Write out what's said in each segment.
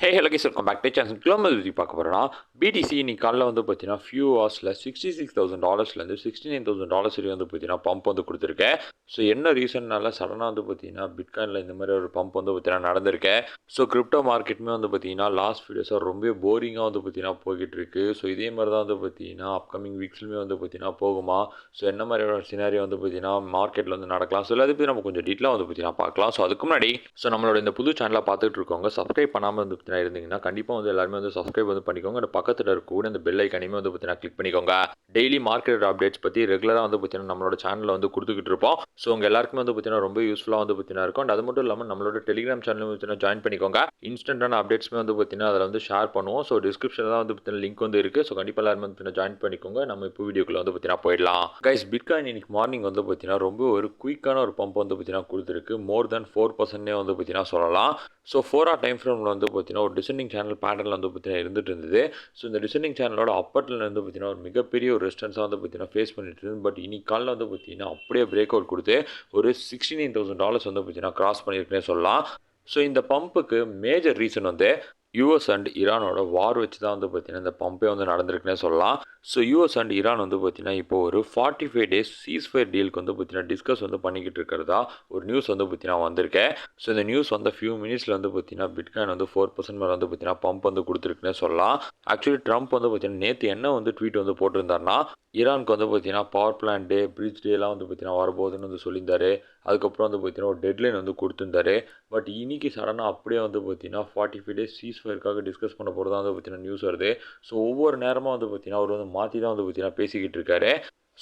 Hey hello guys welcome back to channel கிளோமல் பற்றி பார்க்க போகிறோன்னா பிடிசி இன்னைக்கு காலைல வந்து பார்த்தீங்கன்னா ஃபியூ ஹவர்ஸில் $66,000 $69,000 வரையும் வந்து பார்த்தீங்கன்னா பம்ப் வந்து கொடுத்துருக்கேன். ஸோ என்ன ரீசன்னால சடனாக வந்து பார்த்தீங்கன்னா பிட்காயினில் இந்த மாதிரி ஒரு பம்ப் வந்து பார்த்தீங்கன்னா நடந்திருக்கேன். ஸோ கிரிப்டோ மார்க்கெட்டுமே வந்து பார்த்தீங்கன்னா லாஸ்ட் ஃபியூ டேஸாக ரொம்ப போரிங்காக வந்து பார்த்தீங்கன்னா போய்கிட்டு இருக்கு. ஸோ இதே மாதிரி தான் வந்து பார்த்தீங்கன்னா அப்கமிங் வீக்ஸ்லுமே வந்து பார்த்தீங்கன்னா போகுமா, ஸோ என்ன மாதிரியான சினாரியோ வந்து பார்த்தீங்கன்னா மார்க்கெட்டில் வந்து நடக்கலாம். ஸோ எல்லாத்தையும் பற்றி நம்ம கொஞ்சம் டீட்டெயிலாக வந்து பார்த்தீங்கன்னா பார்க்கலாம். ஸோ அதுக்கு முன்னாடி நம்மளோட இந்த புது சேனலை பார்த்துட்டு இருக்கவங்க சப்ஸ்கிரைப் பண்ணாமல் வந்து பார்த்தீங்கன்னா இருந்தீங்கன்னா கண்டிப்பாக வந்து எல்லாருமே வந்து சப்ஸ்கிரைப் வந்து பண்ணிக்கோங்க. அந்த பக்கத்தில் இருக்க இந்த பெல் ஐக்கானையுமே வந்து பார்த்தீங்கன்னா கிளிக் பண்ணிக்கோங்க. டெய்லி மார்க்கெட் அப்டேட்ஸ் பற்றி ரெகுலராக வந்து பார்த்தீங்கன்னா நம்மளோட சேனலில் வந்து கொடுத்துக்கிட்டு இருப்போம். ஸோ உங்கள் எல்லாருக்குமே வந்து பார்த்தீங்கன்னா ரொம்ப யூஸ்ஃபுல்லாக வந்து பார்த்தீங்கன்னா இருக்கும். அது மட்டும் இல்லாமல் நம்மளோட டெலிகிராம் சேனலும் பார்த்தீங்கன்னா ஜாயின் பண்ணிக்கோங்க. இன்ஸ்டன்டான அப்டேட்ஸ்மே வந்து பார்த்தீங்கன்னா அதில் வந்து ஷேர் பண்ணுவோம். ஸோ டிஸ்கிரிப்ஷனில் தான் வந்து பார்த்தீங்கன்னா லிங்க் வந்து இருக்குது. ஸோ கண்டிப்பாக எல்லாருமே வந்து ஜாயின் பண்ணிக்கோங்க. நம்ம இப்போ வீடியோக்குள்ள வந்து பார்த்தீங்கன்னா போயிடலாம். கைஸ், பிட்காயின் இன்னைக்கு மார்னிங் வந்து பார்த்தீங்கன்னா ரொம்ப ஒரு குயிக்கான ஒரு பம்ப் வந்து பார்த்தீங்கன்னா கொடுத்துருக்கு. மோர் தென் 4% வந்து பார்த்தீங்கன்னா சொல்லலாம். ஸோ 4 hour டைம் ஃப்ரேமில் வந்து பார்த்தீங்கன்னா ஒரு டிசெண்டிங் சேனல் பேட்டர்னில் வந்து பார்த்தீங்கன்னா இருந்துட்டு இருந்தது. ஸோ இந்த டிசெண்டிங் சேனலோட அப்பர்ல வந்து பார்த்தீங்கன்னா ஒரு மிகப்பெரிய ஒரு ரெசிஸ்டன்ஸாக வந்து பார்த்தீங்கன்னா ஃபேஸ் பண்ணிட்டு இருந்தது. பட் இன்னைக்கு காலையில் வந்து பார்த்தீங்கன்னா அப்படியே பிரேக் அவுட் கொடுத்து ஒரு $69,000 வந்து பார்த்தீங்கன்னா கிராஸ் பண்ணியிருக்குன்னே சொல்லலாம். ஸோ இந்த பம்புக்கு மேஜர் ரீசன் வந்து யூஎஸ் அண்ட் ஈரானோட வார் வச்சு தான் வந்து பார்த்தீங்கன்னா இந்த பம்பே வந்து நடந்திருக்குன்னே சொல்லலாம். ஸோ யூஎஸ் அண்ட் ஈரான் வந்து பார்த்தீங்கன்னா இப்போ ஒரு 45 days சீஸ்ஃபயர் டீலுக்கு வந்து பார்த்தீங்கன்னா டிஸ்கஸ் வந்து பண்ணிக்கிட்டு இருக்கிறதா ஒரு நியூஸ் வந்து பார்த்தீங்கன்னா வந்திருக்கேன். ஸோ இந்த நியூஸ் வந்து ஃபியூ மினிட்ஸில் வந்து பார்த்தீங்கன்னா பிட்காயின் வந்து 4% மேலே வந்து பார்த்தீங்கன்னா பம்ப் வந்து கொடுத்துருக்குன்னே சொல்லலாம். ஆக்சுவலி ட்ரம்ப் வந்து பார்த்தீங்கன்னா நேற்று என்ன வந்து ட்வீட் வந்து போட்டிருந்தாருன்னா, ஈரானுக்கு வந்து பார்த்தீங்கன்னா பவர் பிளான்ட் டே, பிரிட்ஜ் டேலாம் வந்து பார்த்தீங்கன்னா வரப்போகுதுன்னு வந்து சொல்லியிருந்தாரு. அதுக்கப்புறம் வந்து பார்த்தீங்கன்னா ஒரு டெட்லைன் வந்து கொடுத்துருந்தாரு. பட் இன்னைக்கு சடனாக அப்படியே வந்து பார்த்தீங்கன்னா 45 days சீஸ்ஃபயருக்காக டிஸ்கஸ் பண்ண போகிறதா வந்து பார்த்தீங்கன்னா நியூஸ் வருது. ஸோ ஒவ்வொரு நேரமாக வந்து பார்த்தீங்கன்னா அவர் வந்து மாற்றி தான் வந்து பார்த்தீங்கன்னா பேசிக்கிட்டு இருக்காரு.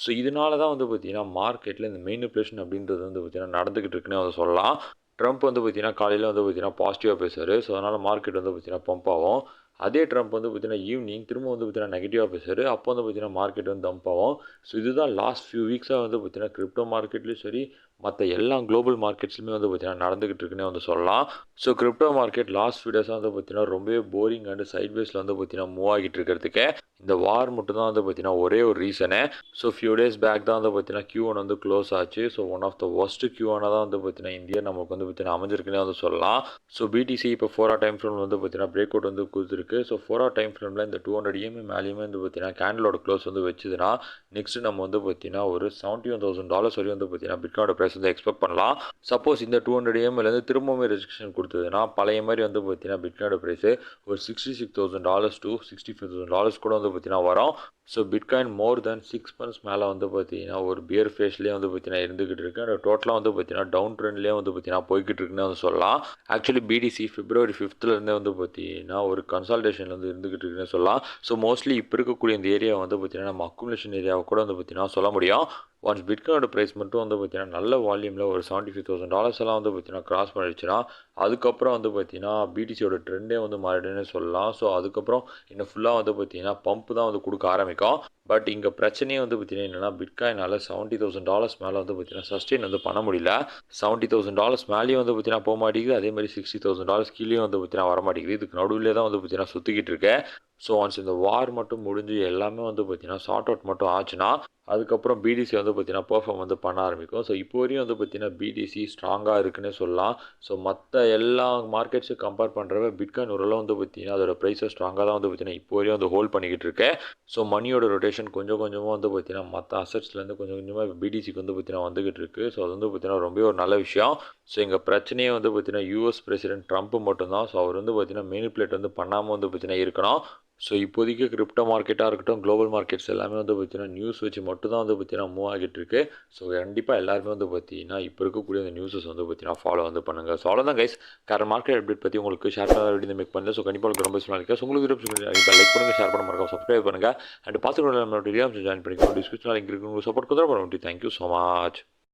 ஸோ இதனால தான் வந்து பார்த்தீங்கன்னா மார்க்கெட்டில் இந்த மெயினிப்புலேஷன் அப்படின்றது வந்து பார்த்தீங்கன்னா நடந்துக்கிட்டு இருக்குன்னு வந்து சொல்லலாம். ட்ரம்ப் வந்து பார்த்தீங்கன்னா காலையில் வந்து பார்த்தீங்கன்னா பாசிட்டிவாக பேசுவார். ஸோ அதனால் மார்க்கெட் வந்து பார்த்தீங்கன்னா பம்ப் ஆகும். அதே ட்ரம்ப் வந்து பார்த்தீங்கன்னா ஈவினிங் திரும்ப வந்து பார்த்தீங்கன்னா நெகட்டிவாக பேசுவார். அப்போ வந்து பார்த்தீங்கன்னா மார்க்கெட் வந்து டம்ப் ஆகும். ஸோ இதுதான் லாஸ்ட் ஃபியூ வீக்ஸாக வந்து பார்த்தீங்கன்னா கிரிப்டோ மார்க்கெட்லேயும் சரி, மற்ற எல்லா குளோபல் மார்க்கெட்ஸ்லையுமே வந்து பார்த்தீங்கன்னா நடந்துகிட்டு இருக்குன்னே வந்து சொல்லலாம். So crypto market last few டேஸாக வந்து பார்த்தீங்கன்னா ரொம்பவே போரிங் அண்ட் சைட்வேஸில் வந்து பார்த்தீங்கன்னா மூவ் ஆகிட்டு இருக்கிறதுக்கு இந்த வார் மட்டும் தான் வந்து பார்த்தீங்கன்னா ஒரே ஒரு reason. So few days back தான் வந்து பார்த்தீங்கன்னா Q1 வந்து க்ளோஸ் ஆச்சு. So one of the worst Q1 தான் வந்து பார்த்தீங்கன்னா இந்தியா நமக்கு வந்து பார்த்தீங்கன்னா அமைஞ்சிருக்குன்னே வந்து சொல்லலாம். ஸோ பிடிசி இப்போ 4 hour டைம் ஃப்ரேம் வந்து பார்த்தீங்கன்னா பிரேக் அவுட் வந்து கொடுத்துருக்கு. ஸோ 4 hour டைம் ஃப்ரேமில் இந்த 200 EMA மேலேயுமே வந்து பார்த்தீங்கன்னா கேண்டலோட க்ளோஸ் வந்து வச்சுதுன்னா நெக்ஸ்ட் நம்ம வந்து பார்த்தீங்கன்னா ஒரு $71,000 வரையும் வந்து பார்த்தீங்கன்னா பிட்காயினோட ப்ரைஸ் வந்து எக்ஸ்பெக்ட் பண்ணலாம். சப்போஸ் இந்த 200 EMAலேருந்து திரும்பவுமே ரெஸ்ட்ரிக்ஷன் கொடுத்ததுன்னா பழைய மாதிரி வந்து பார்த்தீங்கன்னா பிட்காயினோட ப்ரைஸு ஒரு $66,000 to $65,000 கூட வந்து பார்த்தீங்கன்னா வரும். ஸோ பிட்காயின் மோர் தென் 6 months மேலே வந்து பார்த்தீங்கன்னா ஒரு பியர் ஃபேஸ்லேயே வந்து பார்த்தீங்கன்னா இருந்துகிட்டு இருக்கு. அந்த டோட்டலாக வந்து பார்த்தீங்கன்னா டவுன் ட்ரெண்ட்லேயே வந்து பார்த்தீங்கன்னா போய்கிட்டு இருக்குன்னு வந்து சொல்லலாம். ஆக்சுவலி பிடிசி February 5th வந்து பார்த்தீங்கன்னா ஒரு கன்சால்டேஷன் வந்து இருந்துகிட்டு இருக்குன்னு சொல்லலாம். ஸோ மோஸ்ட்லி இப்போ இருக்கக்கூடிய இந்த ஏரியா வந்து பார்த்தீங்கன்னா நம்ம அக்குமுலேஷன் ஏரியாவை கூட வந்து பார்த்தீங்கன்னா சொல்ல முடியும். ஒன்ஸ் பிட்காயினோட ப்ரைஸ் மட்டும் வந்து பார்த்தீங்கன்னா நல்ல வால்யூமில் ஒரு $75,000 எல்லாம் வந்து பார்த்தீங்கன்னா கிராஸ் பண்ணிடுச்சுன்னா அதுக்கப்புறம் வந்து பார்த்தீங்கன்னா பிடிசியோட ட்ரெண்டே வந்து மாறிடுன்னு சொல்லலாம். ஸோ அதுக்கப்புறம் இன்னும் ஃபுல்லாக வந்து பார்த்தீங்கன்னா பம்ப் தான் வந்து கொடுக்க ஆரம்பிக்கும். பட் இங்கே பிரச்சனையே வந்து பார்த்தீங்கன்னா என்னென்னா பிட்காயினால் $70,000 மேலே வந்து பார்த்தீங்கன்னா சஸ்டெயின் வந்து பண்ண முடியல. $70,000 மேலேயும் வந்து பார்த்தீங்கன்னா போக மாட்டேங்குது. அதே மாதிரி $60,000 கீழேயும் வந்து பார்த்தீங்கன்னா வர மாட்டேங்குது. இதுக்கு நடுவில் தான் வந்து பார்த்தீங்கன்னா சுற்றிக்கிட்டு இருக்கேன். ஸோ ஒன்ஸ் இந்த வார் மட்டும் முடிஞ்சு எல்லாமே வந்து பார்த்தீங்கன்னா ஷார்ட் அவுட் மட்டும் ஆச்சுன்னா அதுக்கப்புறம் பிடிசி வந்து பார்த்தீங்கன்னா பெர்ஃபார்ம் வந்து பண்ண ஆரம்பிக்கும். ஸோ இப்போ வரையும் வந்து பார்த்தீங்கன்னா பிடிசி ஸ்ட்ராங்காக இருக்குன்னே சொல்லலாம். ஸோ மற்ற எல்லா மார்க்கெட்ஸும் கம்பேர் பண்ணுறவ பிட்காயின் ஓரளவு வந்து பார்த்தீங்கன்னா அதோட ப்ரைஸை ஸ்ட்ராங்காக தான் வந்து பார்த்தீங்கன்னா இப்போ வரையும் வந்து ஹோல்ட் பண்ணிக்கிட்டு இருக்கேன். ஸோ மணியோட ரொட்டேஷன் கொஞ்சம் கொஞ்சமாக வந்து பார்த்தீங்கன்னா மற்ற அசட்ஸ்லேருந்து கொஞ்சம் கொஞ்சமாக பிடிசிக்கு வந்து பார்த்தீங்கன்னா வந்துகிட்டு இருக்குது. ஸோ அது வந்து பார்த்தீங்கன்னா ரொம்ப ஒரு நல்ல விஷயம். ஸோ எங்கள் பிரச்சனையே வந்து பார்த்தீங்கன்னா யூஎஸ் பிரசிடென்ட் ட்ரம்ப் மட்டும்தான். ஸோ அவர் வந்து பார்த்தீங்கன்னா மேனிப்புலேட் வந்து பண்ணாமல் வந்து பார்த்தீங்கன்னா இருக்கணும். ஸோ இப்போதைக்கு கிரிப்டோ மார்க்கெட்டாக இருக்கட்டும், குளோபல் மார்க்கெட்ஸ் எல்லாமே வந்து பார்த்தீங்கன்னா நியூஸ் வச்சு மட்டும் தான் வந்து பார்த்தீங்கன்னா மூவ் ஆகிட்டு இருக்கு. ஸோ கண்டிப்பாக எல்லாருமே வந்து பார்த்தீங்கன்னா இப்போ இருக்கக்கூடிய அந்த நியூஸஸ் வந்து பார்த்தீங்கன்னா ஃபாலோ வந்து பண்ணுங்கள். ஸோ அவ்வளோதான் கைஸ். கரண்ட் மார்க்கெட் அப்டேட் பற்றி உங்களுக்கு ஷேர் பண்ண வீடியோ மேக் பண்ணல. ஸோ கண்டிப்பாக உங்களுக்கு ரொம்ப யூஸ்ஃபுல்லாக இருக்குது. ஸோ உங்களுக்கு இப்போ லைக் பண்ணுங்கள், ஷேர் பண்ண மறக்காம சப்ஸ்கிரைப் பண்ணுங்கள். அண்ட் பார்த்துக்கொண்டு நம்மளோட டெலிகிராம் ஜாயின் பண்ணிக்கோங்க. டிஸ்கிரிப்ஷனில் லிங்க் இருக்குது. உங்களுக்கு சப்போர்ட் கொடுத்துருவோம். Thank you so much.